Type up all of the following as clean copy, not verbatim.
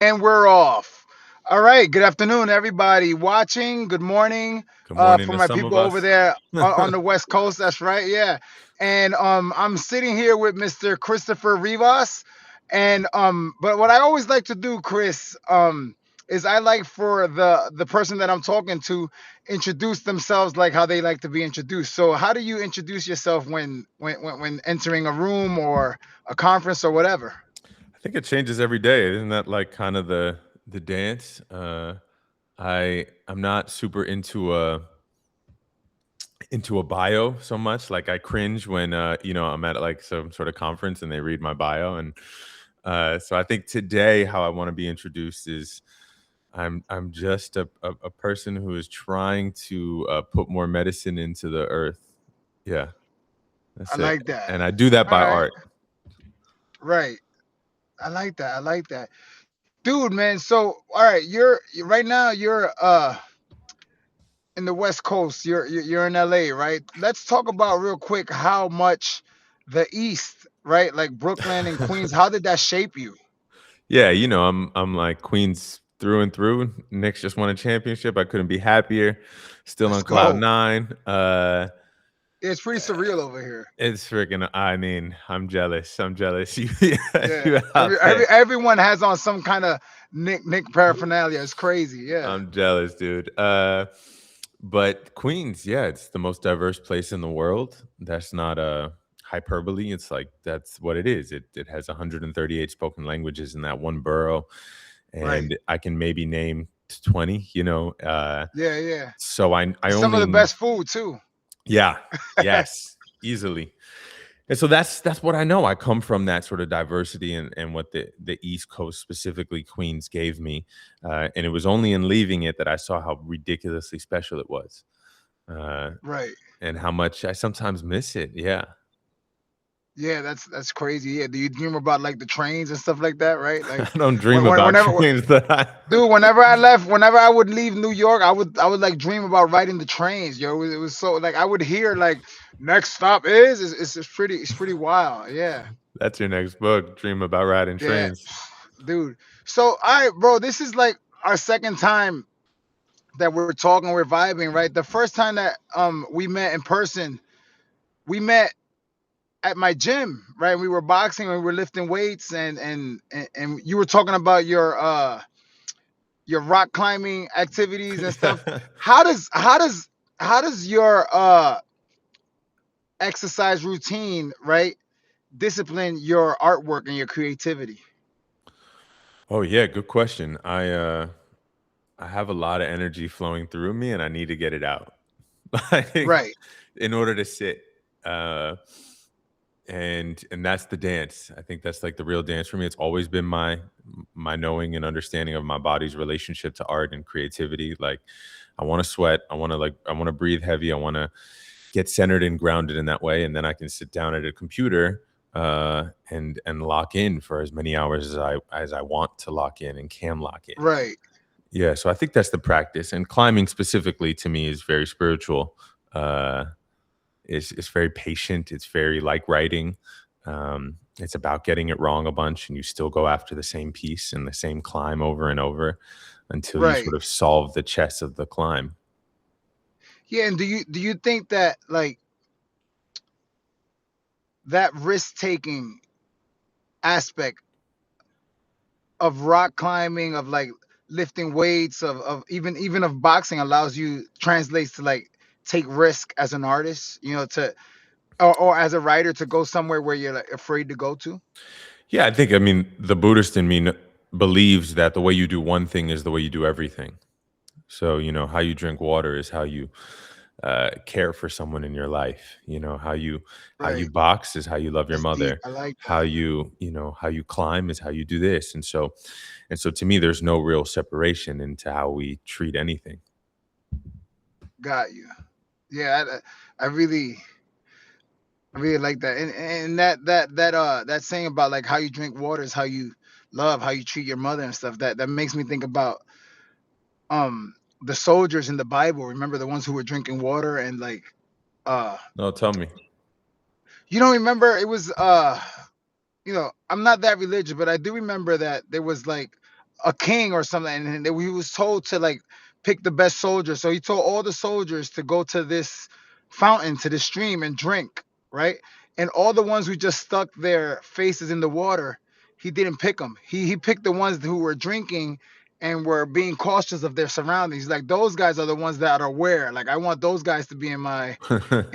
And we're off. All right. Good afternoon, everybody watching. Good morning. Good morning For to my some of people over us. there on the West Coast. That's right. Yeah. And I'm sitting here with Mr. Christopher Rivas. And but what I always like to do, Chris, is I like for the person that I'm talking to introduce themselves like how they like to be introduced. So how do you introduce yourself when entering a room or a conference or whatever? I think it changes every day. Isn't that like kind of the dance? I'm not super into a bio so much. Like I cringe when I'm at like some sort of conference and they read my bio, and so I think today how I want to be introduced is I'm just a person who is trying to put more medicine into the earth. Yeah, I that's it, like that. and I do that All by right. art. Right. I like that. I like that. Dude, man. So, all right, right now you're in the West Coast. You're in LA, right? Let's talk about real quick how much the East, right? Like Brooklyn and Queens, how did that shape you? Yeah, I'm like Queens through and through. Knicks just won a championship. I couldn't be happier. Still Let's on cloud go. nine. It's pretty surreal over here. It's freaking. I mean, I'm jealous. I'm jealous. You Yeah. out there. Everyone has on some kind of Nick paraphernalia. It's crazy. Yeah. I'm jealous, dude. But Queens, yeah, it's the most diverse place in the world. That's not a hyperbole. It's like that's what it is. It has 138 spoken languages in that one borough, Right. and I can maybe name 20. Yeah, yeah. So I Some of the only best food too. yeah, yes, easily. And so that's what I know. I come from that sort of diversity and what the East Coast, specifically Queens, gave me. And it was only in leaving it that I saw how ridiculously special it was, uh, Right. and how much I sometimes miss it. Yeah. Yeah, that's crazy. Yeah, do you dream about like the trains and stuff like that? Right, like I don't dream about whenever, trains that I dude, whenever I would leave New York, I would like dream about riding the trains. Yo, it was so like I would hear like next stop is it's pretty wild. Yeah, that's your next book, Dream About Riding yeah, Trains. dude. So I, bro, this is like our second time that we're talking, we're vibing. Right, the first time that we met in person, we met at my gym, right? We were boxing, we were lifting weights, and you were talking about your rock climbing activities and stuff. Yeah. How does your exercise routine, right, discipline your artwork and your creativity? Oh yeah, good question. I have a lot of energy flowing through me, and I need to get it out, like Right, in order to sit. Uh, and that's the dance. I think that's like the real dance for me. It's always been my knowing and understanding of my body's relationship to art and creativity. Like I want to sweat, I want to breathe heavy, I want to get centered and grounded in that way, and then I can sit down at a computer and lock in for as many hours as I want to lock in and can lock in. right. Yeah, so I think that's the practice, and climbing specifically to me is very spiritual. uh it's very patient. It's very like writing. It's about getting it wrong a bunch, and you still go after the same piece and the same climb over and over until you Right. sort of solve the chess of the climb. Yeah, and do you think that like that risk taking aspect of rock climbing, of like lifting weights, of even of boxing allows you translates to like take risk as an artist, to or as a writer to go somewhere where you're like afraid to go to? Yeah, I mean, the Buddhist in me believes that the way you do one thing is the way you do everything. So, how you drink water is how you care for someone in your life. How you Right. box is how you love your That's deep. mother. I like How that. you climb is how you do this. And so to me, there's no real separation into how we treat anything. Got you. Yeah, I really like that. And that saying about like how you drink water is how you love, how you treat your mother and stuff. That makes me think about the soldiers in the Bible. Remember the ones who were drinking water and like uh No, tell me. you don't remember it was I'm not that religious, but I do remember that there was like a king or something, and he was told to like pick the best soldiers. So he told all the soldiers to go to this fountain, to the stream, and drink, right? And all the ones who just stuck their faces in the water, he didn't pick them. He picked the ones who were drinking and were being cautious of their surroundings. Like those guys are the ones that are aware. Like I want those guys to be in my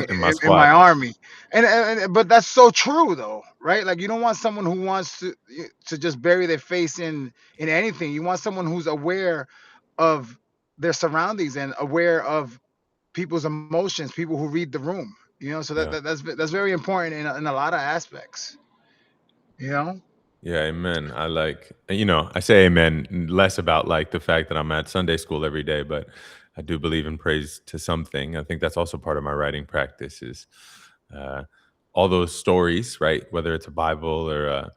In my in my squad. army. And but that's so true though, right? Like you don't want someone who wants to just bury their face in anything. You want someone who's aware of their surroundings and aware of people's emotions, people who read the room. You know, so Yeah. that's very important in a lot of aspects. You know. Yeah, amen. I like, I say amen less about like the fact that I'm at Sunday school every day, but I do believe in praise to something. I think that's also part of my writing practice is uh, all those stories, right? Whether it's a Bible or a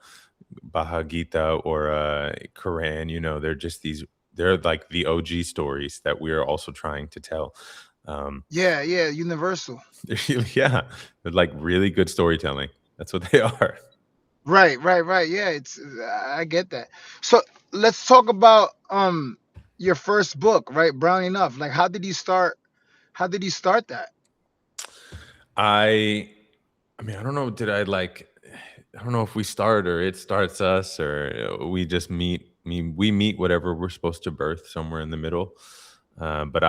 Bhagavad Gita or a Quran, they're like the OG stories that we are also trying to tell. Um, Yeah, yeah, universal. yeah, they're like really good storytelling. That's what they are. Right, right, right. Yeah, it's I get that. So let's talk about your first book, right? Brown Enough. Like how did you start? How did you start that? I I mean, I don't know. I don't know if we start or it starts us or we just meet. I mean, we meet whatever we're supposed to birth somewhere in the middle. But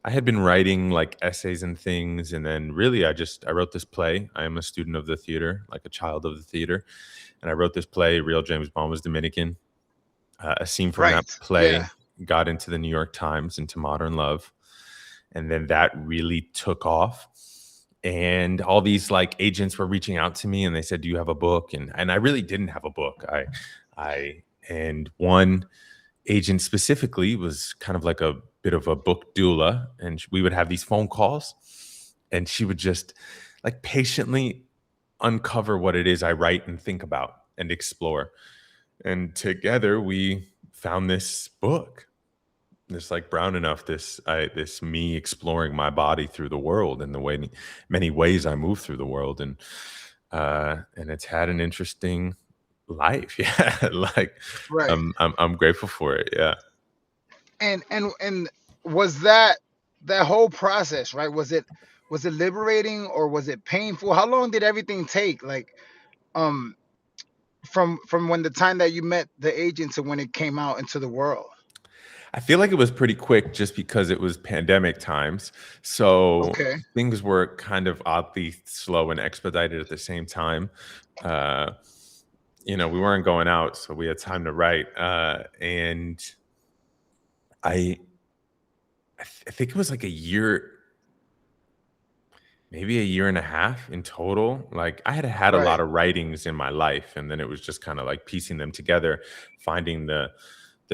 I had been writing like essays and things, and then really, I wrote this play. I am a student of the theater, like a child of the theater, and I wrote this play. Real James Bond was Dominican. A scene from that Right. Yeah. play got into the New York Times, into Modern Love, and then that really took off, and all these like agents were reaching out to me and they said, do you have a book? And I really didn't have a book. I and one agent specifically was kind of like a bit of a book doula, and we would have these phone calls, and she would just like patiently uncover what it is I write and think about and explore, and together we found this book, this like Brown Enough, this me exploring my body through the world and the way many ways I move through the world, and it's had an interesting life. Yeah, like Right. I'm grateful for it. Yeah. And was that whole process, right? Was it liberating or was it painful? How long did everything take? Like um from when the time that you met the agent to when it came out into the world? I feel like it was pretty quick just because it was pandemic times. So Okay. things were kind of oddly slow and expedited at the same time. Uh, we weren't going out, so we had time to write. And I, I think it was like a year, maybe a year and a half in total. Like I had a lot Right. of writings in my life, and then it was just kind of like piecing them together, finding the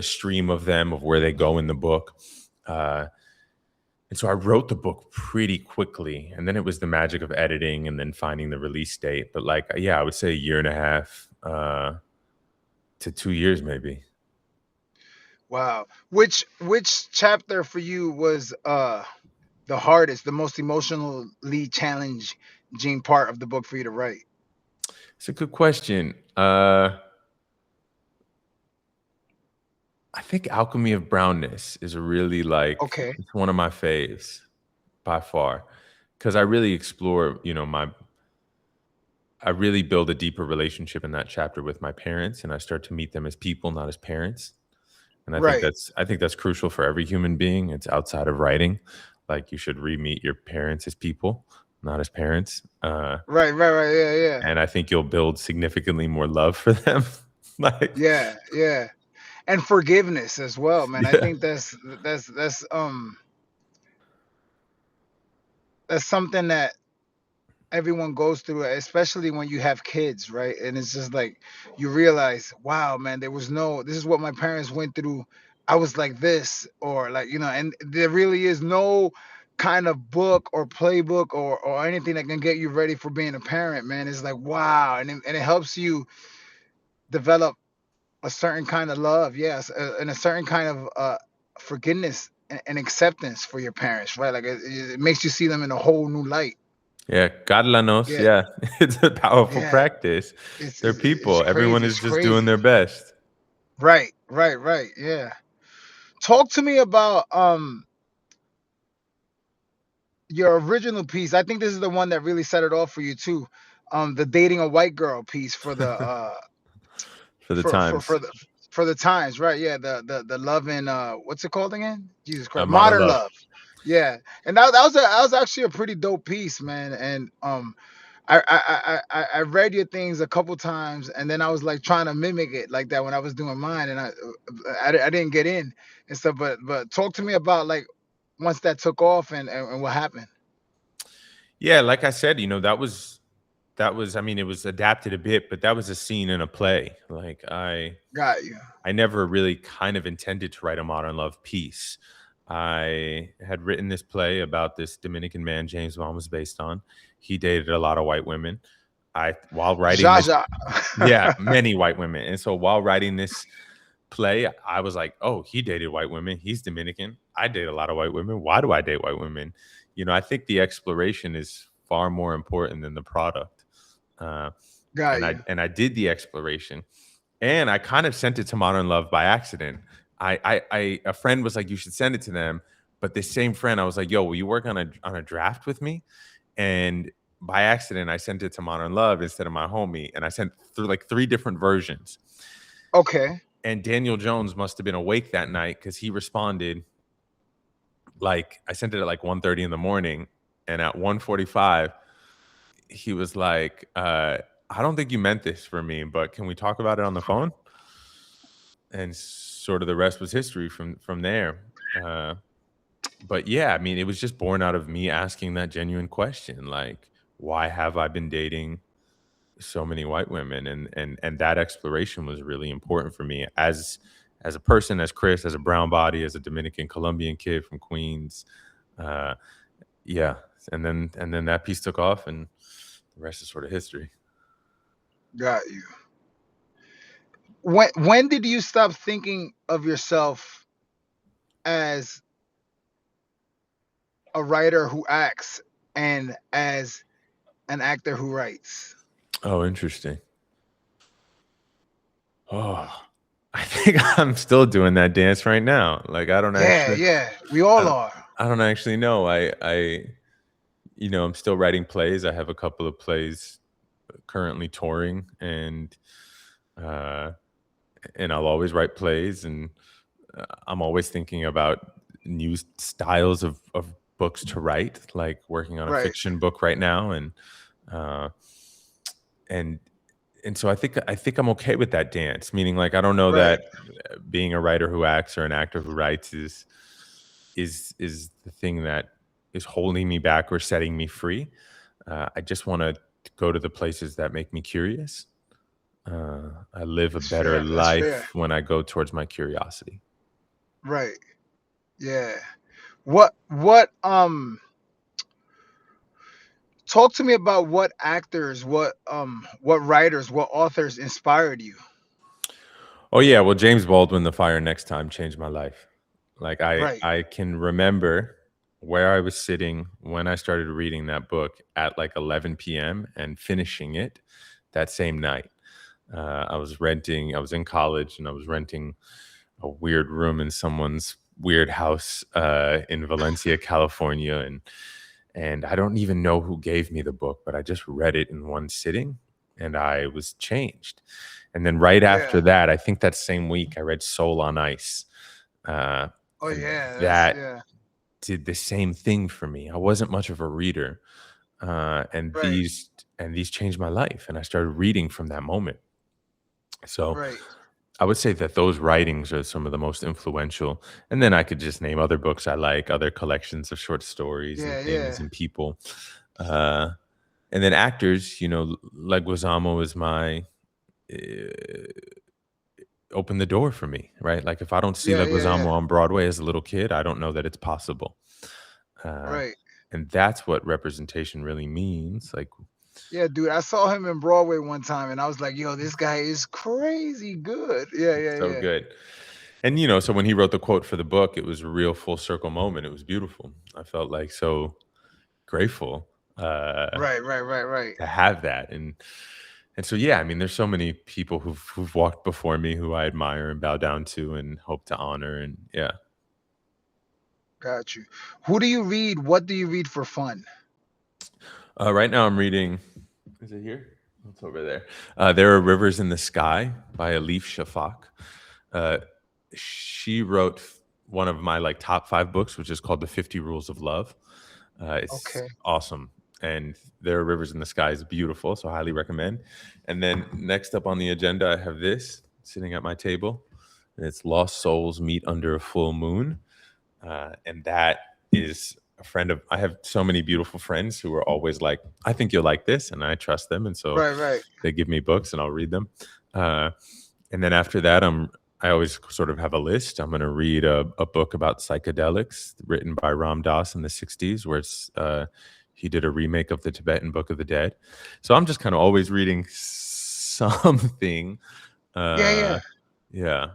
stream of them, of where they go in the book. Uh, And so I wrote the book pretty quickly, and then it was the magic of editing and then finding the release date. But like, yeah, I would say a year and a half to 2 years, maybe. Wow. Which chapter for you was the hardest, the most emotionally challenging part of the book for you to write? It's a good question. I think Alchemy of Brownness is a really like Okay. it's one of my faves by far, because I really explore, I really build a deeper relationship in that chapter with my parents, and I start to meet them as people, not as parents. And Right. I think that's crucial for every human being. It's outside of writing. Like you should re-meet your parents as people, not as parents. Right, right, right. Yeah, yeah. And I think you'll build significantly more love for them. Like, Yeah, yeah. And forgiveness as well, man. I yeah, think that's something that everyone goes through, especially when you have kids, right? And it's just like you realize, wow, man, this is what my parents went through. I was like this, or like, and there really is no kind of book or playbook or anything that can get you ready for being a parent, man. It's like, wow. And it helps you develop a certain kind of love, yes, and a certain kind of forgiveness and acceptance for your parents, right? Like it makes you see them in a whole new light. yeah, Gadlanos, Yeah, yeah, it's a powerful yeah. practice. It's They're it's, it's people. Everyone crazy. is It's just doing crazy. their best. Right. Right, right, yeah. Talk to me about your original piece. I think this is the one that really set it off for you too. The dating a white girl piece for the For the for for times. for the for the times, right? Yeah, the love and what's it called again? Jesus Christ, Modern modern Love. love. Yeah, and that was actually a pretty dope piece, man. And I read your things a couple times, and then I was like trying to mimic it like that when I was doing mine, and I didn't get in and stuff. But talk to me about like once that took off and what happened. Yeah, like I said, I mean, it was adapted a bit, but that was a scene in a play. Like Got you. I never really kind of intended to write a modern love piece. I had written this play about this Dominican man James Bond was based on. He dated a lot of white women. I while writing this Jaja. Yeah, many white women. And so while writing this play, I was like, "Oh, he dated white women. He's Dominican. I date a lot of white women. Why do I date white women?" I think the exploration is far more important than the product. Uh, Got and I you. and I did the exploration, and I kind of sent it to Modern Love by accident. A friend was like, "You should send it to them," but this same friend, I was like, "Yo, will you work on a draft with me?" And by accident, I sent it to Modern Love instead of my homie, and I sent through like three different versions. Okay. And Daniel Jones must have been awake that night because he responded like I sent it at like 1:30 in the morning, and at 1:45 he was like, "I don't think you meant this for me, but can we talk about it on the phone?" And sort of the rest was history from there. Uh, but yeah, I mean, it was just born out of me asking that genuine question, like, why have I been dating so many white women? And that exploration was really important for me as a person, as Chris, as a brown body, as a Dominican Colombian kid from Queens. Uh, yeah, and then that piece took off, and the rest is sort of history. Got you. When did you stop thinking of yourself as a writer who acts and as an actor who writes? Oh, interesting. Oh, I think I'm still doing that dance right now. Like Yeah, yeah. We I all don't, are. I don't actually know. I'm still writing plays. I have a couple of plays currently touring, uh, and I'll always write plays, and I'm always thinking about new styles of books to write, like working on a Right, fiction book right now, uh, and and so I think I'm okay with that dance. Meaning, like, I don't know right. that being a writer who acts or an actor who writes is the thing that is holding me back or setting me free. I just want to go to the places that make me curious. I live a That's better fair. That's fair. life when I go towards my curiosity. Right. Yeah. What talk to me about what actors, what writers, what authors inspired you? Oh yeah, well, James Baldwin, The Fire Next Time changed my life. Like Right. I can remember where I was sitting when I started reading that book at like 11 p.m. and finishing it that same night. I was in college and I was renting a weird room in someone's weird house in Valencia, California, and I don't even know who gave me the book, but I just read it in one sitting and I was changed. And then right Yeah. after that, I think that same week, I read Soul on Ice. Uh, Oh and yeah, that's that yeah. did the same thing for me. I wasn't much of a reader, and Right, these changed my life. And I started reading from that moment. So right. I would say that those writings are some of the most influential. And then I could just name other books I like, other collections of short stories and Yeah, things yeah. and people. Uh, and then actors, Leguizamo is my uh, open the door for me, right? Like if I don't see Yeah, yeah, Leguizamo yeah. on Broadway as a little kid, I don't know that it's possible. Uh, Right. and that's what representation really means. Like Yeah, dude. I saw him in Broadway one time and I was like, yo, this guy is crazy good. Yeah, it's yeah, so yeah. good. And so when he wrote the quote for the book, it was a real full circle moment. It was beautiful. I felt like so grateful Right, right, right, right. to have that. And so, yeah, I mean, there's so many people who've walked before me who I admire and bow down to and hope to honor. And yeah, Got you. Who do you read? What do you read for fun? right now I'm reading. Is it here? It's over there. There Are Rivers in the Sky by Alif Shafak. Uh, she wrote one of my like top 5 books, which is called The 50 Rules of Love. It's Okay. awesome. And There Are Rivers in the Sky is beautiful, so highly recommend. And then next up on the agenda, I have this sitting at my table. And it's Lost Souls Meet Under a Full Moon. And that is a friend of, I have so many beautiful friends who are always like, I think you'll like this. And I trust them. And so Right, right. they give me books and I'll read them. Uh, and then after that, I always sort of have a list. I'm going to read a book about psychedelics written by Ram Dass in the 60s, where he did a remake of the Tibetan Book of the Dead. So I'm just kind of always reading something. Yeah, Uh, yeah. yeah,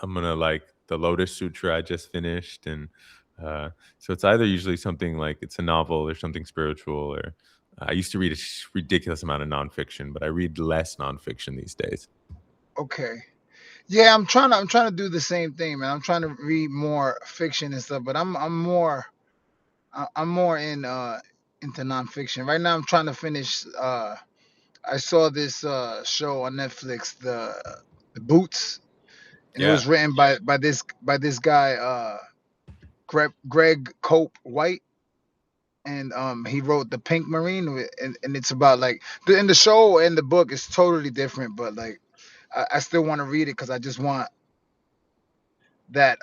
I'm going to like the Lotus Sutra I just finished. And so it's either usually something like it's a novel or something spiritual, or I used to read a ridiculous amount of nonfiction, but I read less nonfiction these days. Okay. Yeah, I'm trying to do the same thing, man. I'm trying to read more fiction and stuff, but I'm more in into nonfiction. Right now I'm trying to finish I saw this show on Netflix, the Boots, and it Yeah. was written by this guy Greg Cope White, and he wrote The Pink Marine, and it's about like in the show and the book is totally different, but like I still want to read it because I just want that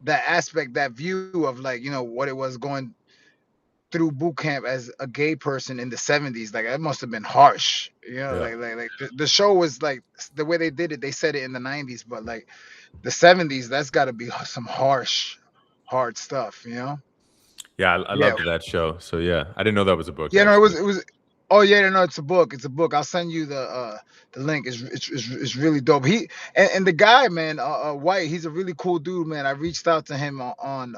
that aspect, that view of like what it was going through boot camp as a gay person in the 70s. Like it must have been harsh, Yeah. like the show was like the way they did it, they said it in the 90s, but like the 70s, that's got to be some harsh, hard stuff. Yeah, I Yeah, loved that show. So yeah, I didn't know that was a book yeah, no, it was actually. it was oh yeah, no, it's a book, I'll send you the link. It's really dope. And the guy, man, White, he's a really cool dude, man. I reached out to him on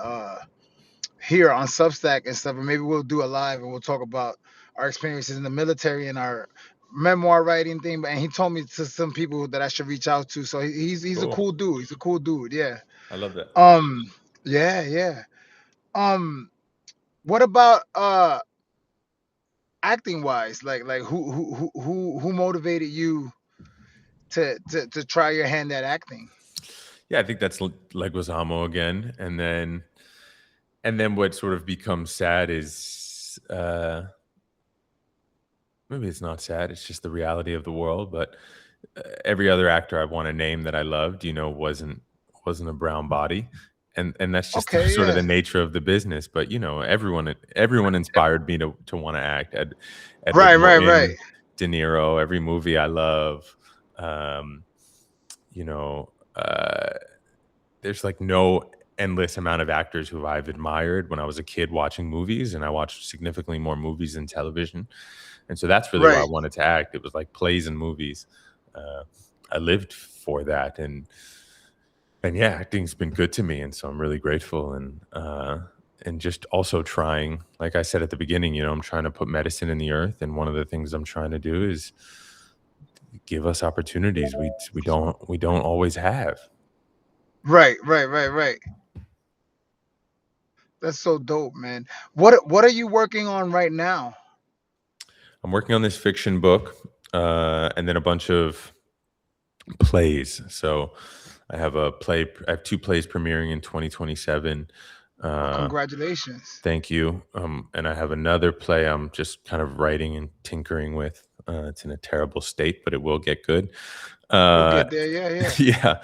here on Substack and stuff, and maybe we'll do a live and we'll talk about our experiences in the military and our memoir writing thing. And he told me to some people that I should reach out to. So he's a Cool. cool dude. He's a cool dude. Yeah. I love that. Um. Yeah. Yeah. Um. What about acting wise? Like who motivated you to try your hand at acting? Yeah, I think that's Leguizamo again, and then what sort of becomes sad is maybe it's not sad. It's just the reality of the world. But every other actor I want to name that I loved, wasn't a brown body, and that's just Okay. sort of Yeah. the nature of the business. But everyone inspired me to want to act. Edward Right. Right. Right. Norton, De Niro, every movie I love. Um, you know, there's like no endless amount of actors who I've admired when I was a kid watching movies, and I watched significantly more movies than television. And so that's really why I Right. wanted to act. It was like plays and movies. Uh, I lived for that, and yeah, acting's been good to me, and so I'm really grateful. And just also trying, like I said at the beginning, I'm trying to put medicine in the earth, and one of the things I'm trying to do is give us opportunities we don't always have. Right. Right. Right. Right. That's so dope, man. What are you working on right now? I'm working on this fiction book, and then a bunch of plays. So I have 2 plays premiering in 2027. Oh, Uh, congratulations. Thank you. And I have another play I'm just kind of writing and tinkering with. It's in a terrible state, but it will get good. You'll Uh, get there. Yeah, yeah.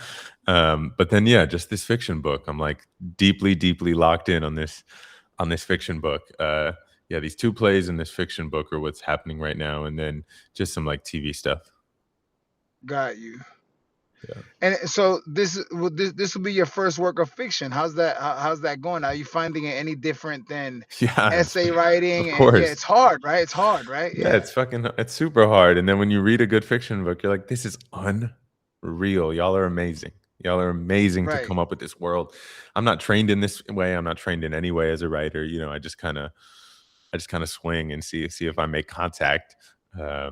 yeah. But then, yeah, just this fiction book. I'm like deeply, deeply locked in on this fiction book. Yeah, these 2 plays and this fiction book are what's happening right now, and then just some like TV stuff. Got you. Yeah. And so this will be your first work of fiction. How's that going? Are you finding it any different than Yeah, essay writing? of And yeah, course. it's hard, right? It's hard, right? Yeah, Yeah. it's super hard. And then when you read a good fiction book, you're like, this is unreal. Y'all are amazing. Y'all are amazing to Right. come up with this world. I'm not trained in this way. I'm not trained in any way as a writer. I just kind of swing and see if I make contact. Uh,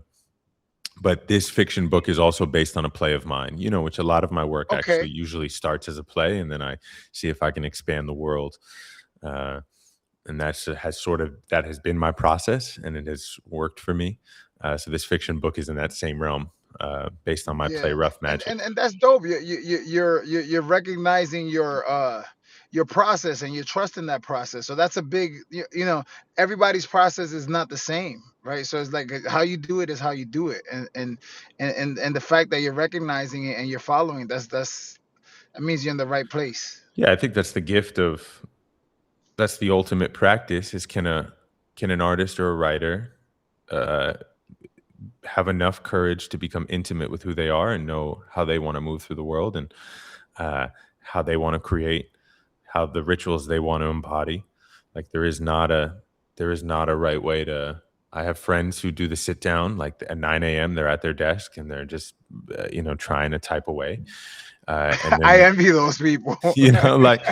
but this fiction book is also based on a play of mine, which a lot of my work actually Okay. usually starts as a play, and then I see if I can expand the world. Uh, and that has been my process, and it has worked for me. So this fiction book is in that same realm, based on my play Yeah, Rough and Magic. that's dope. You're recognizing your process, and you're trusting that process. So that's a big, everybody's process is not the same, right? So it's like how you do it is how you do it, and the fact that you're recognizing it and you're following, that means you're in the right place. Yeah, I think that's the ultimate practice is can an artist or a writer uh, have enough courage to become intimate with who they are and know how they want to move through the world, and uh, how they want to create, how the rituals they want to embody. Like there is not a right way to. I have friends who do the sit down like at 9 a.m. They're at their desk and they're just trying to type away, and I then envy those people. like,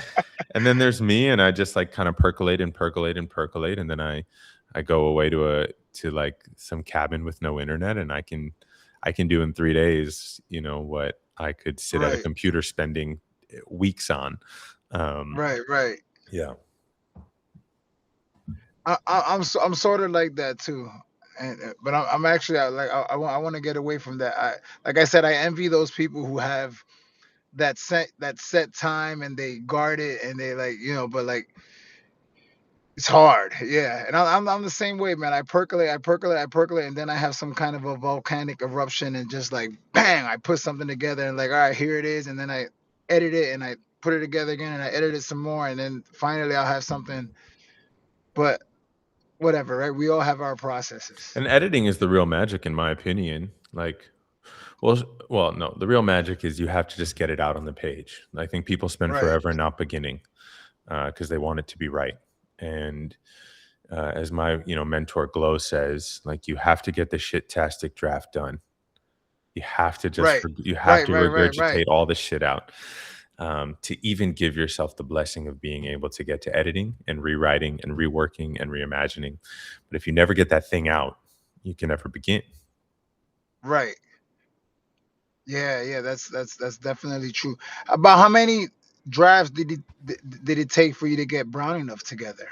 and then there's me, and I just like kind of percolate and percolate and percolate, and then I go away to like some cabin with no internet, and I can do in 3 days, what I could sit at a Right, computer spending weeks on. Um, right. yeah. I'm sort of like that too, and but I'm actually I want to get away from that. Like I said, I envy those people who have that set time and they guard it and they like but like it's hard, yeah. And I'm the same way, man. I percolate, and then I have some kind of a volcanic eruption and just like bang, I put something together and like all right, here it is, and then I edit it and I put it together again and I edit it some more, and then finally I'll have something. But whatever, right? We all have our processes. And editing is the real magic, in my opinion. Like, well, no, the real magic is you have to just get it out on the page. I think people spend Right, forever not beginning because they want it to be right. And as my mentor Glow says, like you have to get the shit-tastic draft done. right, You have to right. regurgitate all the shit out, to even give yourself the blessing of being able to get to editing and rewriting and reworking and reimagining. But if you never get that thing out, you can never begin. Right. Yeah. That's definitely true. About how many drafts did it take for you to get brown enough together?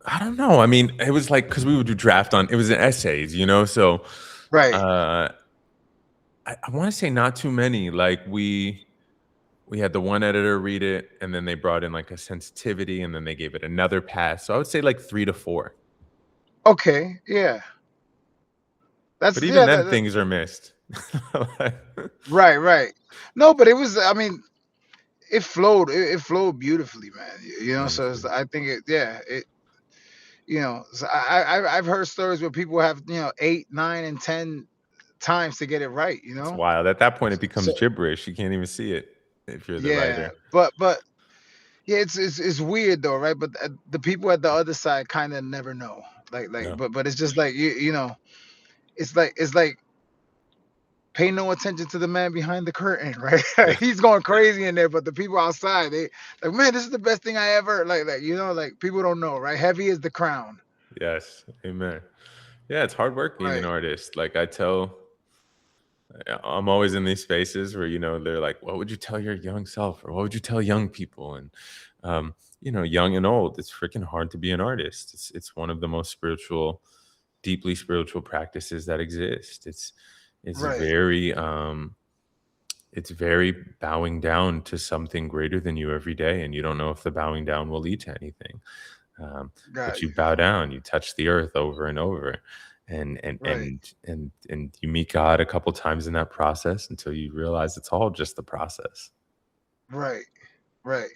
I don't know. I mean, it was like because we would do draft on. It was an essays, So Right. uh, I want to say not too many. Like we had the one editor read it, and then they brought in like a sensitivity, and then they gave it another pass. So I would say like 3 to 4. Okay. Yeah. But That's even yeah. then, things are missed. Right. No, but it was. I mean, it flowed. It flowed beautifully, man. So Thank you. I think it. Yeah. So I've heard stories where people have 8, 9, and 10 times to get it right. It's wild. At that point, it becomes So gibberish. You can't even see it if you're the yeah, writer. but yeah, it's weird though, right? But the people at the other side kind of never know. Yeah. But it's just like it's like pay no attention to the man behind the curtain, right? Yeah. He's going crazy in there, but the people outside, they like, man, this is the best thing I ever like people don't know, right? Heavy is the crown, Yes. Amen. Yeah, it's hard work being an right? artist. Like I'm always in these spaces where they're like, "What would you tell your young self?" or "What would you tell young people?" And young and old, it's freaking hard to be an artist. It's one of the most deeply spiritual practices that exist. It's Right, very bowing down to something greater than you every day, and you don't know if the bowing down will lead to anything. But got you you, bow down, you touch the earth over and over, and right, you meet God a couple times in that process until you realize it's all just the process. right, right.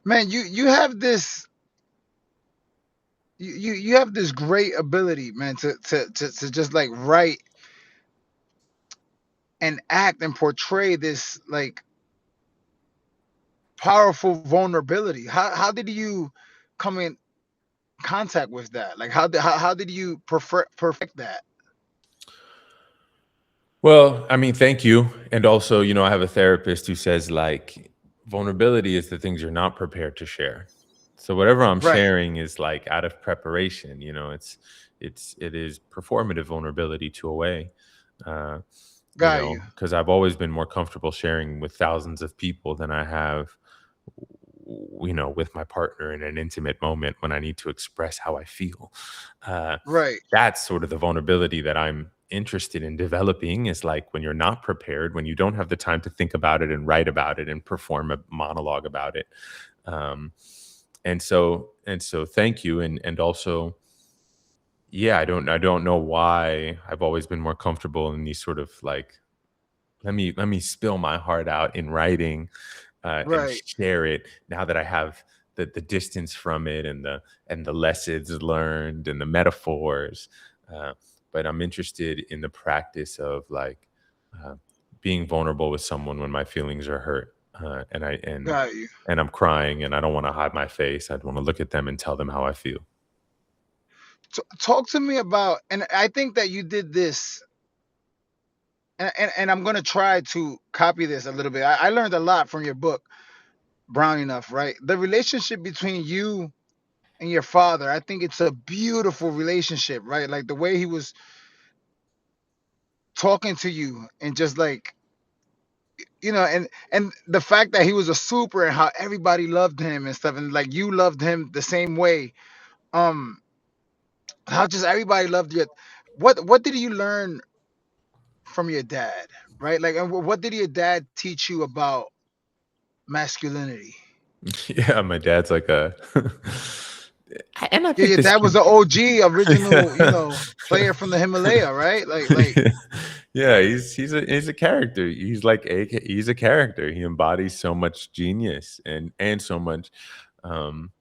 Man, you have this you have this great ability, man, to just like write and act and portray this like powerful vulnerability. How did you come in contact with that? Like how did you perfect that? Well, I mean, thank you. And also, I have a therapist who says like vulnerability is the things you're not prepared to share. So whatever I'm Right. sharing is like out of preparation, it is performative vulnerability to a way. Uh, Got you. because I've always been more comfortable sharing with thousands of people than I have, with my partner in an intimate moment when I need to express how I feel. Uh, Right. that's sort of the vulnerability that I'm interested in developing, is like when you're not prepared, when you don't have the time to think about it and write about it and perform a monologue about it. Um, and so thank you. And also, yeah, I don't know why I've always been more comfortable in these sort of like, let me spill my heart out in writing, and Right. share it now that I have the distance from it, and the lessons learned and the metaphors. Uh, but I'm interested in the practice of like, uh, being vulnerable with someone when my feelings are hurt, and I Got you. and I'm crying and I don't want to hide my face. I'd want to look at them and tell them how I feel. Talk to me about, and I think that you did this, and I'm gonna try to copy this a little bit. I learned a lot from your book, Brown Enough, right? The relationship between you and your father, I think it's a beautiful relationship, right? Like the way he was talking to you and just like, and the fact that he was a super and how everybody loved him and stuff, and like you loved him the same way. Um, how just everybody loved you. What did you learn from your dad, right? Like, and what did your dad teach you about masculinity? Yeah, my dad's like a and I Yeah, think your this dad was can the OG original, player from the Himalaya, right? Like, Yeah. Yeah, he's a character. He's a character. He embodies so much genius, um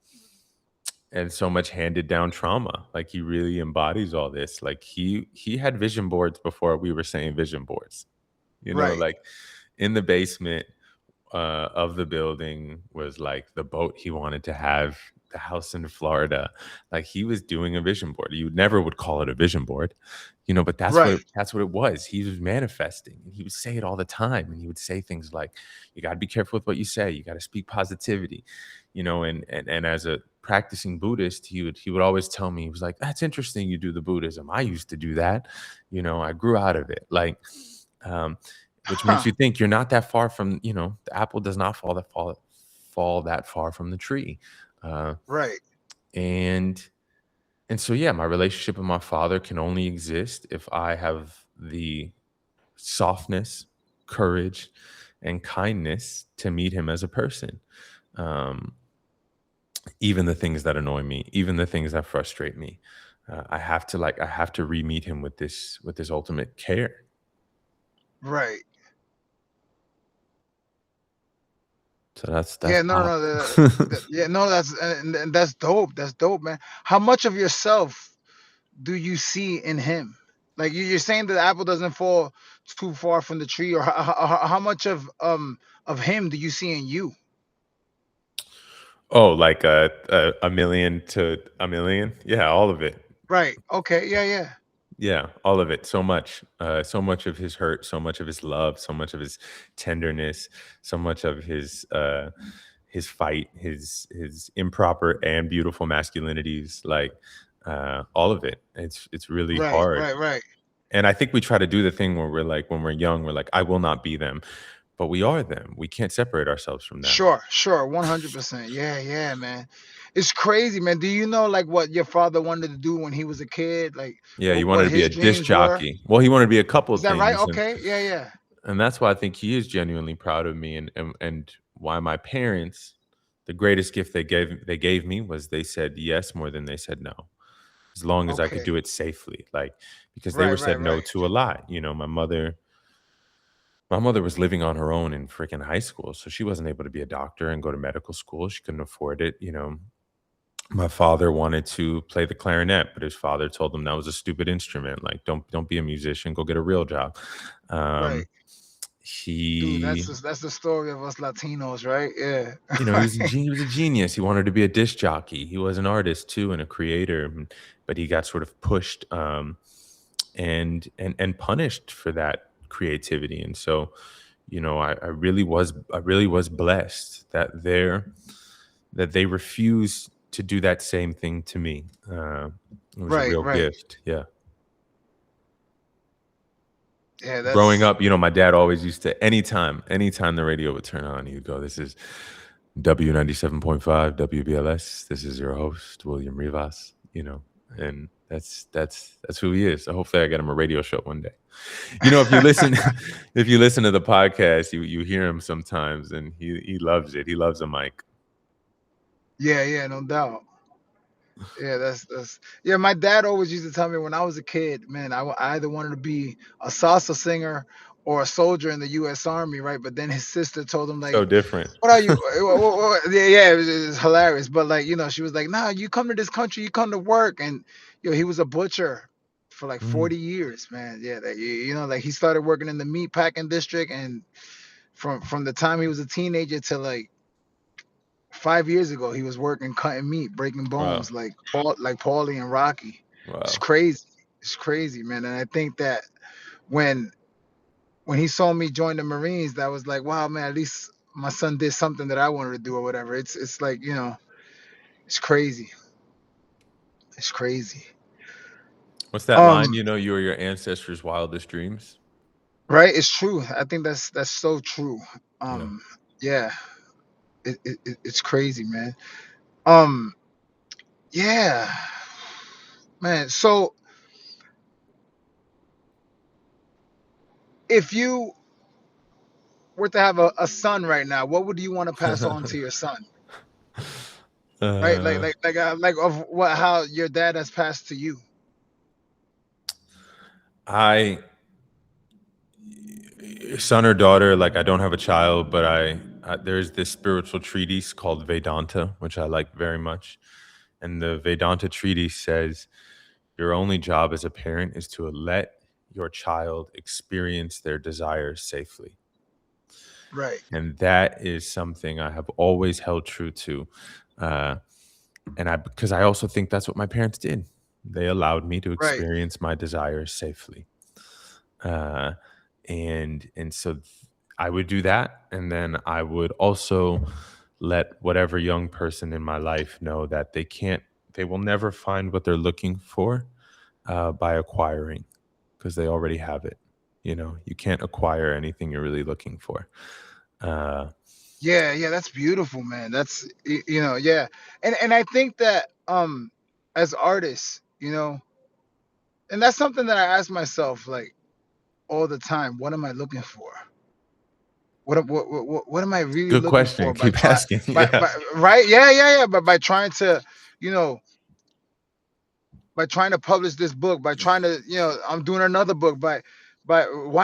and so much handed down trauma. Like, he really embodies all this. Like, he had vision boards before we were saying vision boards. right, Like, in the basement, of the building was like the boat he wanted to have, the house in Florida. Like, he was doing a vision board. You never would call it a vision board, but right, that's what it was. He was manifesting, and he would say it all the time. And he would say things like, "You got to be careful with what you say. You got to speak positivity," and as a practicing Buddhist, he would always tell me, he was like, "That's interesting. You do the Buddhism. I used to do that. I grew out of it." Like, um, which makes huh, you think you're not that far from, the apple does not fall that far from the tree. Uh, right, and and so, yeah, my relationship with my father can only exist if I have the softness, courage, and kindness to meet him as a person. Um, Even the things that annoy me, even the things that frustrate me, I have to re-meet him with this ultimate care. right. So that's Yeah, no, pop. no, yeah, no, and that's dope. That's dope, man. How much of yourself do you see in him? Like you're saying that the apple doesn't fall too far from the tree, or how much of him do you see in you? Oh, like a million to a million? Yeah, all of it. Right. Okay. Yeah. Yeah. Yeah, all of it. So much of his hurt, so much of his love, so much of his tenderness, so much of his fight, his improper and beautiful masculinities, like, all of it. It's really Right. hard. Right. Right. And I think we try to do the thing where we're like, when we're young, we're like, I will not be them. But we are them. We can't separate ourselves from them. Sure. Sure. 100%. Yeah. Yeah, man. It's crazy, man. Do you know like what your father wanted to do when he was a kid? Like Yeah, he wanted what to be his a disc dreams were? jockey. Well, he wanted to be a couple Is of that right? things, and Okay. Yeah. Yeah. and that's why I think he is genuinely proud of me, and why my parents, the greatest gift they gave me was they said yes more than they said no, as long as I could Okay. do it safely, like, because they Right. were Right. said no Right. to a lot. My mother was living on her own in freaking high school, so she wasn't able to be a doctor and go to medical school. She couldn't afford it. My father wanted to play the clarinet, but his father told him that was a stupid instrument. Like, don't be a musician. Go get a real job. Right. Um, Dude, he, that's the story of us Latinos, right? Yeah. he was a genius. He wanted to be a disc jockey. He was an artist too and a creator, but he got sort of pushed, and punished for that creativity. And so, I really was blessed that that they refuse to do that same thing to me. It was a Right, real right. gift. Yeah. Yeah, Growing that's up, my dad always used to, anytime the radio would turn on, he would go, "This is W 97.5 WBLS. This is your host, William Rivas." And that's who he is. So hopefully I get him a radio show one day. If you listen if you listen to the podcast, you hear him sometimes, and he loves it. He loves a mic. yeah, yeah, no doubt. Yeah, that's yeah. My dad always used to tell me when I was a kid, man, I either wanted to be a salsa singer or a soldier in the U.S. Army, right? But then his sister told him like, So different. "What are you?" Yeah, yeah, it was hilarious. But like, she was like, "Nah, you come to this country, you come to work." And he was a butcher for like Mm, 40 years, man. Yeah, like he started working in the meat packing district, and from the time he was a teenager to like 5 years ago, he was working cutting meat, breaking wow. bones, like Paulie and Rocky. It's Wow. crazy. It's crazy, man. And I think that when when he saw me join the Marines, that was like, wow, man. At least my son did something that I wanted to do or whatever. It's like it's crazy. It's crazy. What's that line? Um, You are your ancestors' wildest dreams. right? It's true. I think that's so true. Yeah. Um, yeah. It's crazy, man. Um, yeah, man. So if you were to have a son right now, what would you want to pass on to your son? Right, like uh, of what how your dad has passed to you. I son or daughter, like I don't have a child, but there's this spiritual treatise called Vedanta, which I like very much. And the Vedanta treatise says your only job as a parent is to let your child experience their desires safely. Right, And that is something I have always held true to. Uh, and because I also think that's what my parents did. They allowed me to right. experience my desires safely. Uh, and so I would do that, and then I would also let whatever young person in my life know that they will never find what they're looking for by acquiring, because they already have it. You can't acquire anything you're really looking for. Uh, Yeah, yeah, that's beautiful, man. That's yeah. And I think that as artists, and that's something that I ask myself like all the time, what am I looking for? What am I really Good looking for question. by Keep trying asking. Yeah. by right? Yeah, yeah, yeah, but by trying to, you know, by trying to publish this book, by trying to, I'm doing another book, by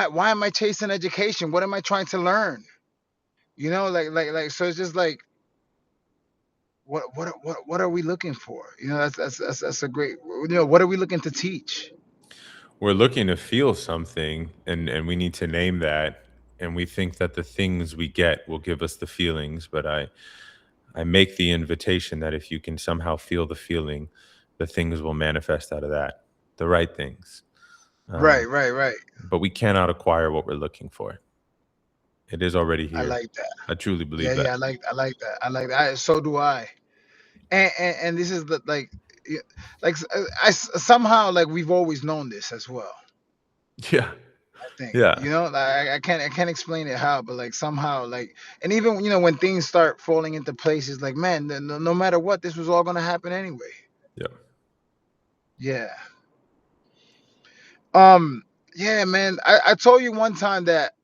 why am I chasing education? What am I trying to learn? Like so it's just like what are we looking for? That's a great, what are we looking to teach? We're looking to feel something, and we need to name that, and we think that the things we get will give us the feelings, but I make the invitation that if you can somehow feel the feeling, the things will manifest out of that, the right things. Right, Um, right, right. but we cannot acquire what we're looking for. It is already I here. like that. I truly Yeah, believe that. yeah, I like that. I like that. So do I. And this is the like yeah, like somehow like we've always known this as well. Yeah. I think, Yeah. like I can't explain it how, but like somehow like, and even when things start falling into places, like man, no matter what, this was all gonna happen anyway. Yeah. Yeah. Um. Yeah, man. I told you one time that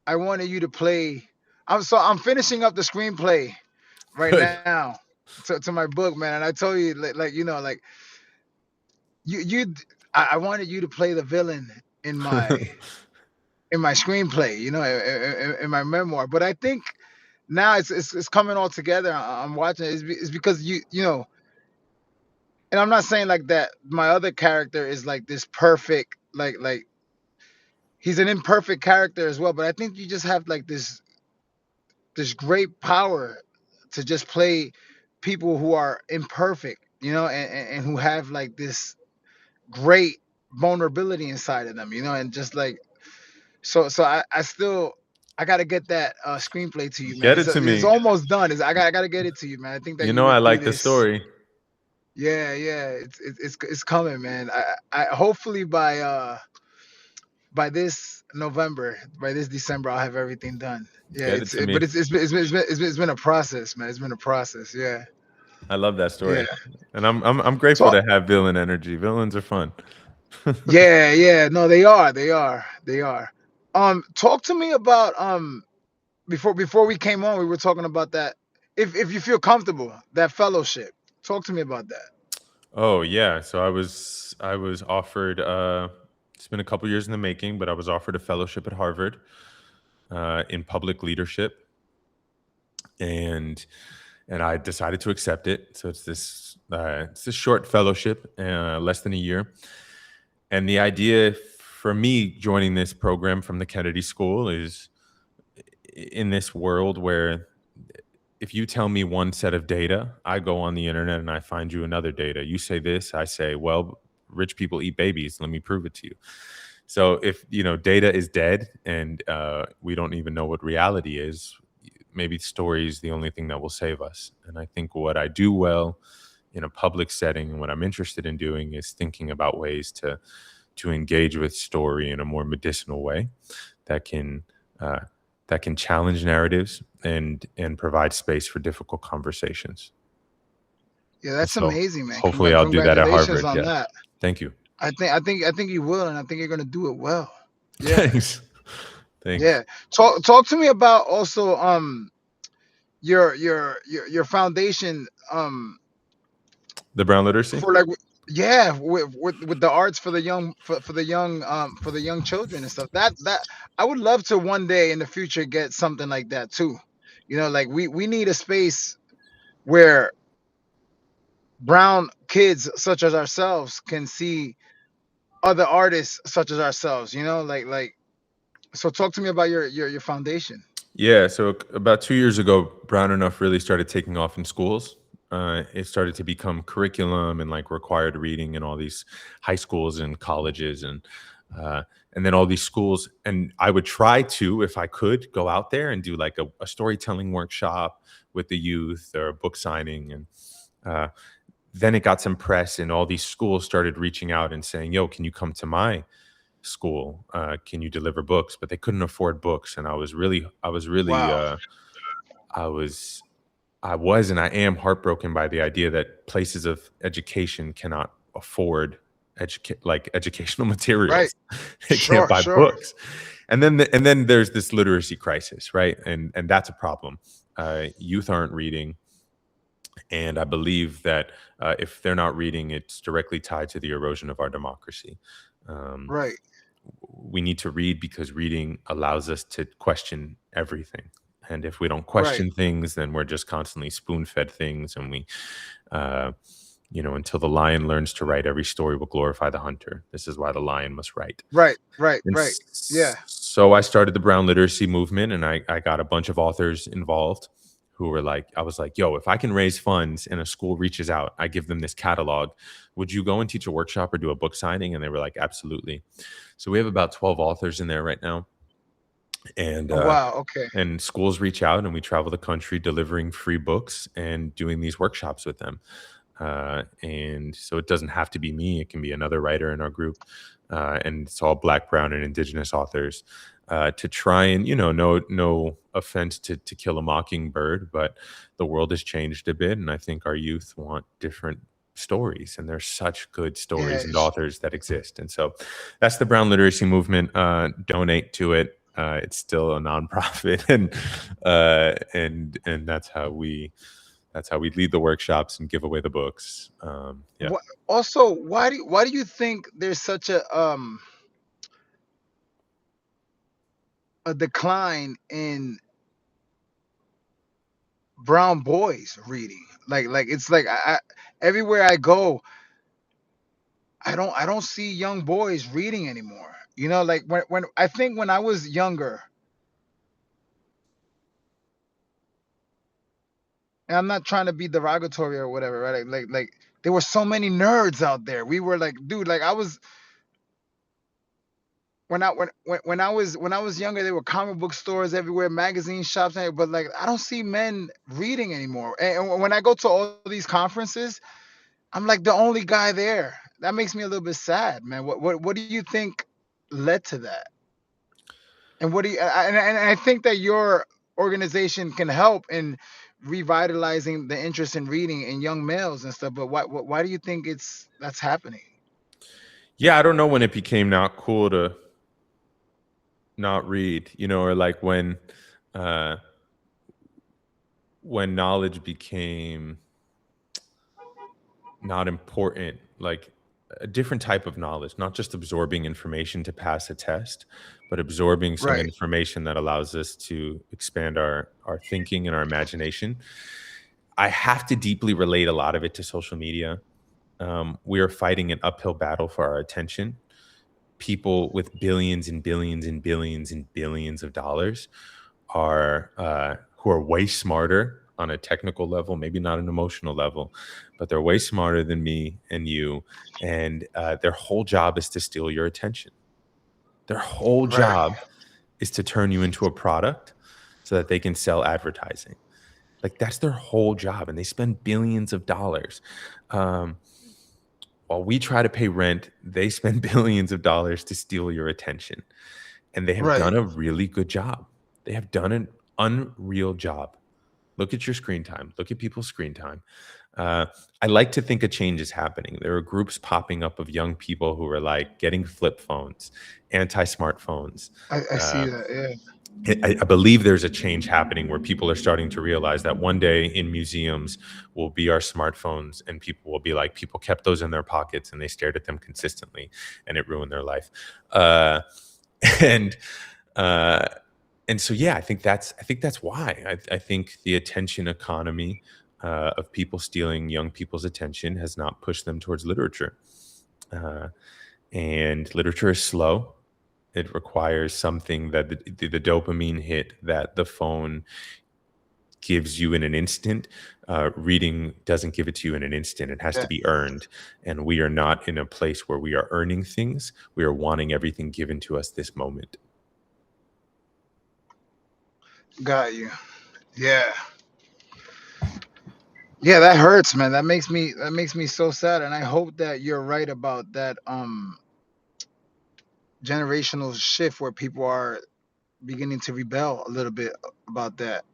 I wanted you to play. I'm finishing up the screenplay right Good. now to my book, man. And I told you like you I wanted you to play the villain in my screenplay, in my memoir. But I think now it's coming all together. I'm watching it. It's because and I'm not saying like that. My other character is like this perfect, like he's an imperfect character as well. But I think you just have like this great power to just play people who are imperfect, and who have like this great vulnerability inside of them, and just like so I still I gotta get that screenplay to you, man. Get it to It's me. almost done. I gotta get it to you, man. I think that You you know I would do like the this. story. Yeah, yeah. It's coming, man. I hopefully by this November, by this December, I'll have everything done. Yeah, Get it to but me. it's been a process, man. It's been a process. Yeah, I love that yeah. story, and I'm grateful So to have villain energy. Villains are fun. yeah, yeah. No, they are, they are. Talk to me about before we came on, we were talking about that. If you feel comfortable, that fellowship. Talk to me about that. Oh yeah, so I was offered. It's been a couple years in the making, but I was offered a fellowship at Harvard in public leadership, and I decided to accept it. So it's this short fellowship, less than a year, and the idea for me joining this program from the Kennedy School is in this world where if you tell me one set of data, I go on the internet and I find you another data. You say this, I say, well, rich people eat babies. Let me prove it to you. So if data is dead and we don't even know what reality is, maybe story is the only thing that will save us. And I think what I do well in a public setting and what I'm interested in doing is thinking about ways to engage with story in a more medicinal way that can uh, challenge narratives and provide space for difficult conversations. Yeah, And that's so amazing, man. hopefully I'll do that at Congratulations Harvard. on Yeah. that. Thank you. I think you will, and I think you're gonna do it well. Yeah, Thanks. Thanks. yeah. Talk to me about also your foundation The Brown literacy. for like yeah with the arts for the young for the young children and stuff. That I would love to one day in the future get something like that too. Like we need a space where brown kids such as ourselves can see other artists such as ourselves. Like so. Talk to me about your foundation. Yeah, so about 2 years ago, Brown Enough really started taking off in schools. It started to become curriculum and like required reading in all these high schools and colleges uh, and then all these schools. And I would try to, if I could, go out there and do like a storytelling workshop with the youth or a book signing. And uh, then it got some press, and all these schools started reaching out and saying, "Yo, can you come to my school? Can you deliver books?" But they couldn't afford books, and Wow. I was and I am heartbroken by the idea that places of education cannot afford educational Right. materials. They can't Sure. buy Sure. books, and then there's this literacy crisis, right? And that's a problem. Youth aren't reading, and I believe that if they're not reading, it's directly tied to the erosion of our democracy. Um, Right. we need to read because reading allows us to question everything. And if we don't Right. question things, then we're just constantly spoon fed things. And uh, until the lion learns to write, every story will glorify the hunter. This is why the lion must write. Right. Right. And Right. Yeah. so I started the Brown literacy movement, and I got a bunch of authors involved who were like, I was like, yo, if I can raise funds and a school reaches out, I give them this catalog. Would you go and teach a workshop or do a book signing? And they were like, absolutely. So we have about 12 authors in there right now. And Oh, wow. Okay. schools reach out, and we travel the country delivering free books and doing these workshops with them. And so it doesn't have to be me; it can be another writer in our group, and it's all Black, Brown, and Indigenous authors. To try and no offense to Kill a Mockingbird, but the world has changed a bit, and I think our youth want different stories, and there's such good stories Yeah. and authors that exist. And so that's the Brown literacy movement. Donate to it. It's still a nonprofit, and that's how we lead the workshops and give away the books. Yeah. Also, why do you think there's such a decline in brown boys reading? Like it's like everywhere I go, I don't see young boys reading anymore. Like when I think when I was younger, and I'm not trying to be derogatory or whatever, right? Like there were so many nerds out there. We were like, dude, like when I was younger, there were comic book stores everywhere, magazine shops, but like I don't see men reading anymore. And when I go to all these conferences, I'm like the only guy there. That makes me a little bit sad, man. What do you think led to that? And what do you and I think that your organization can help in revitalizing the interest in reading in young males and stuff. But why do you think it's that's happening? Yeah, I don't know when it became not cool to not read, or like uh when knowledge became not important, like a different type of knowledge, not just absorbing information to pass a test, but absorbing some Right. information that allows us to expand our thinking and our imagination. I have to deeply relate a lot of it to social media. We are fighting an uphill battle for our attention. People with billions and billions and billions and billions of dollars are who are way smarter on a technical level, maybe not an emotional level, but they're way smarter than me and you. And their whole job is to steal your attention. Their whole Right. job is to turn you into a product so that they can sell advertising. Like that's their whole job, and they spend billions of dollars. Um, while we try to pay rent, they spend billions of dollars to steal your attention, and they have Right. done a really good job. They have done an unreal job. Look at your screen time. Look at people's screen time. Uh, I like to think a change is happening. There are groups popping up of young people who are like getting flip phones, anti-smartphones. I see Uh, that. Yeah. I believe there's a change happening where people are starting to realize that one day in museums will be our smartphones, and people will be like, people kept those in their pockets and they stared at them consistently, and it ruined their life. Uh, and uh, and so yeah, I think that's why I think the attention economy of people stealing young people's attention has not pushed them towards literature. Uh, and literature is slow. It requires something that the dopamine hit that the phone gives you in an instant. Reading doesn't give it to you in an instant. It has Yeah. to be earned. And we are not in a place where we are earning things. We are wanting everything given to us this moment. Got you. Yeah. Yeah, that hurts, man. That makes me so sad. And I hope that you're right about that generational shift where people are beginning to rebel a little bit about that.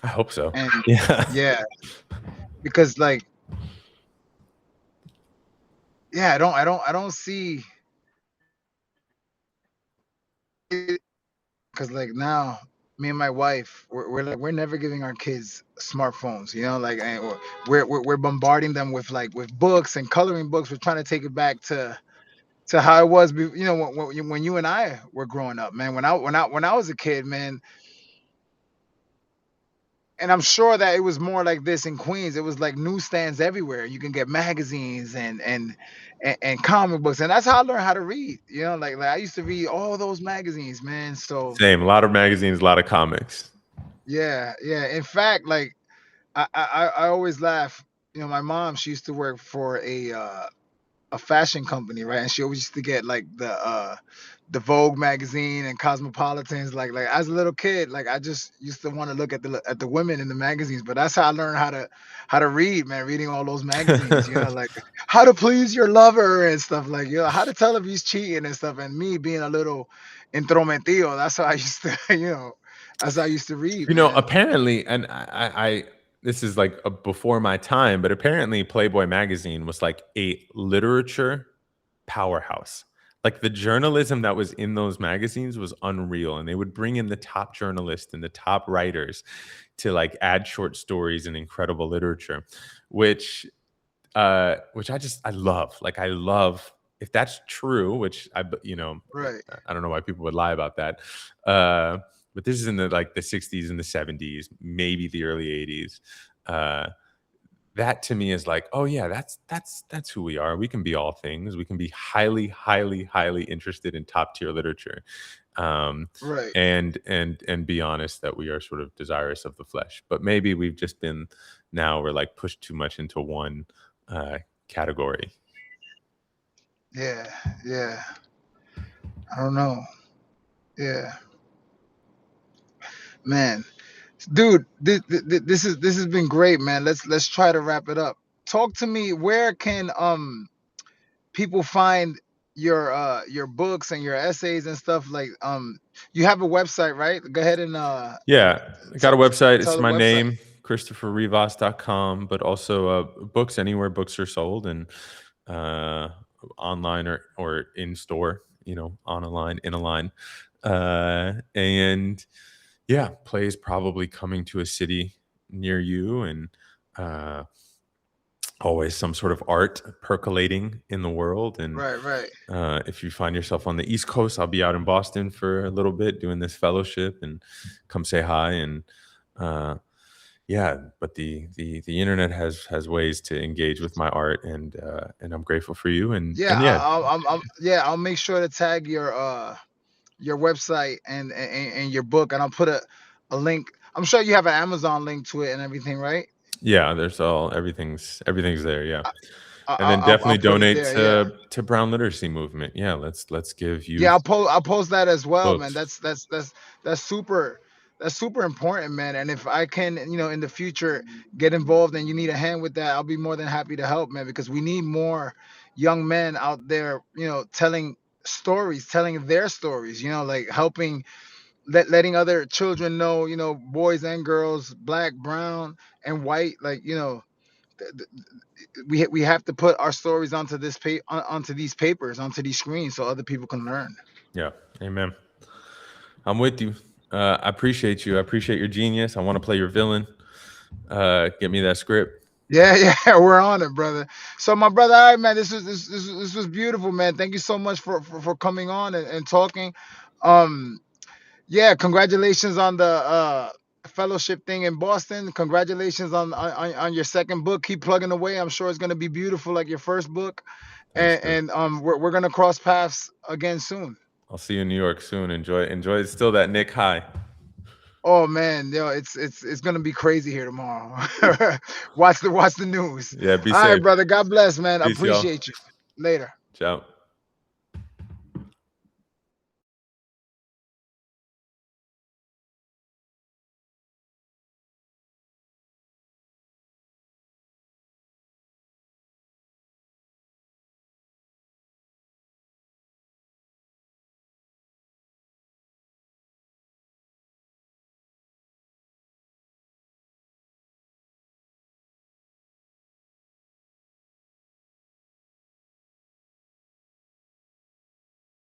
I hope so. And Yeah. yeah, because like yeah, I don't see because like now me and my wife we're like we're never giving our kids smartphones, like and we're bombarding them with like with books and coloring books. We're trying to take it back to how it was when you and I were growing up, man. When I was a kid, man. And I'm sure that it was more like this in Queens. It was like newsstands everywhere. You can get magazines and comic books, and that's how I learned how to read. Like I used to read all those magazines, man. So Same. A lot of magazines, a lot of comics. yeah, yeah. In fact, like I always laugh. My mom, she used to work for a fashion company, right? And she always used to get like the Vogue magazine and Cosmopolitans. Like as a little kid, like I just used to want to look at the women in the magazines. But that's how I learned how to read, man. Reading all those magazines, like how to please your lover and stuff, like how to tell if he's cheating and stuff. And me being a little intrometido, that's how I used to, that's how I used to read, man. Apparently, and this is like before my time, but apparently Playboy magazine was like a literature powerhouse. Like the journalism that was in those magazines was unreal, and they would bring in the top journalists and the top writers to like add short stories and incredible literature, which which I love. Like I love, if that's true, which Right, I don't know why people would lie about that. Uh, but this is in the 60s and the 70s, maybe the early 80s. Uh, that to me is like, oh yeah, that's who we are. We can be all things. We can be highly, highly, highly interested in top tier literature, um, right. and be honest that we are sort of desirous of the flesh. But maybe we've just been, now we're like pushed too much into one uh, category. Yeah, yeah. I don't know. Yeah, man, dude, this has been great, man. Let's try to wrap it up. Talk to me. Where can people find your books and your essays and stuff like you have a website, right? Go ahead and Yeah, I got a website. tell It's the my website. name, christopherrivas.com, but also books anywhere books are sold, and uh, online or in store, on a line, in a line. And yeah, plays probably coming to a city near you, and uh, always some sort of art percolating in the world. And Right, right. if you find yourself on the East Coast, I'll be out in Boston for a little bit doing this fellowship, and come say hi. And uh, yeah, but the internet has ways to engage with my art, and I'm grateful for you. And Yeah, and yeah, yeah, I'll make sure to tag your website and your book, and I'll put a link. I'm sure you have an Amazon link to it and everything, right? yeah, there's everything's there. Yeah. And then I'll definitely put it donate there. Yeah. to Brown Literacy Movement. Yeah, let's give Yeah, youth I'll post that as well, man. books. That's super important, man. And if I can, in the future get involved and you need a hand with that, I'll be more than happy to help, man, because we need more young men out there, telling stories, telling their stories, like helping letting other children know, boys and girls, black, brown, and white, like, th- th- we have to put our stories onto onto these papers, onto these screens so other people can learn. Yeah, amen. I'm with you. I appreciate you. I appreciate your genius. I want to play your villain. Get me that script. Yeah, yeah, we're on it, brother. So, my brother, all right, man, this was beautiful, man. Thank you so much for coming on and talking. Um, yeah, congratulations on the fellowship thing in Boston. Congratulations on your second book. Keep plugging away. I'm sure it's gonna be beautiful like your first book. Thanks, dude. And we're gonna cross paths again soon. I'll see you in New York soon. Enjoy. It's still that Nick high. Oh man, yo, it's gonna be crazy here tomorrow. Watch the news. Yeah, be All right, safe. brother. God bless, man. Peace, y'all. Appreciate you. Later. Ciao.